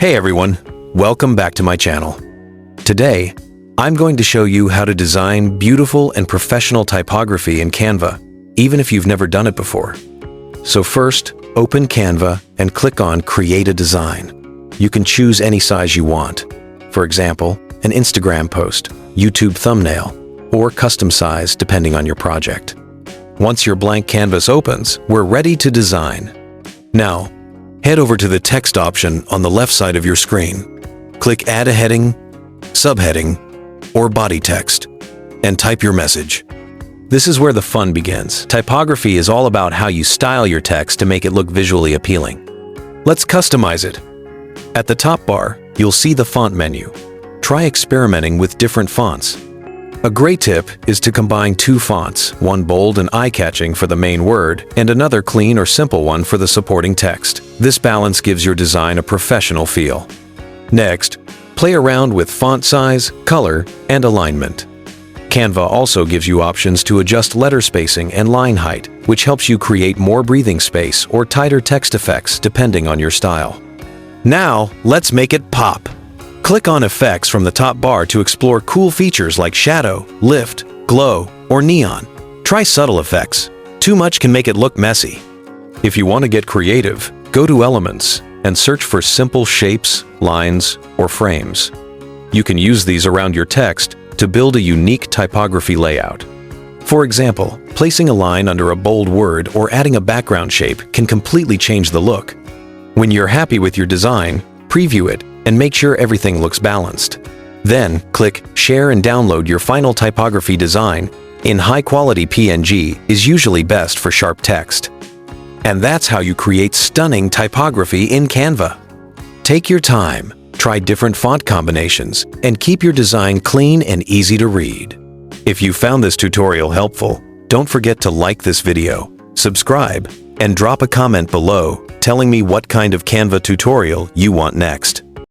Hey everyone, welcome back to my channel. Today, I'm going to show you how to design beautiful and professional typography in Canva, even if you've never done it before. So first, open Canva and click on Create a Design. You can choose any size you want. For example, an Instagram post, YouTube thumbnail, or custom size depending on your project. Once your blank canvas opens, we're ready to design. Now, head over to the text option on the left side of your screen. Click Add a heading, subheading, or body text, and type your message. This is where the fun begins. Typography is all about how you style your text to make it look visually appealing. Let's customize it. At the top bar, you'll see the font menu. Try experimenting with different fonts. A great tip is to combine two fonts, one bold and eye-catching for the main word, and another clean or simple one for the supporting text. This balance gives your design a professional feel. Next, play around with font size, color, and alignment. Canva also gives you options to adjust letter spacing and line height, which helps you create more breathing space or tighter text effects depending on your style. Now, let's make it pop! Click on Effects from the top bar to explore cool features like shadow, lift, glow, or neon. Try subtle effects. Too much can make it look messy. If you want to get creative, go to Elements and search for simple shapes, lines, or frames. You can use these around your text to build a unique typography layout. For example, placing a line under a bold word or adding a background shape can completely change the look. When you're happy with your design, preview it and make sure everything looks balanced. Then, click Share and download your final typography design in high-quality PNG is usually best for sharp text. And that's how you create stunning typography in Canva. Take your time, try different font combinations, and keep your design clean and easy to read. If you found this tutorial helpful, don't forget to like this video, subscribe, and drop a comment below telling me what kind of Canva tutorial you want next.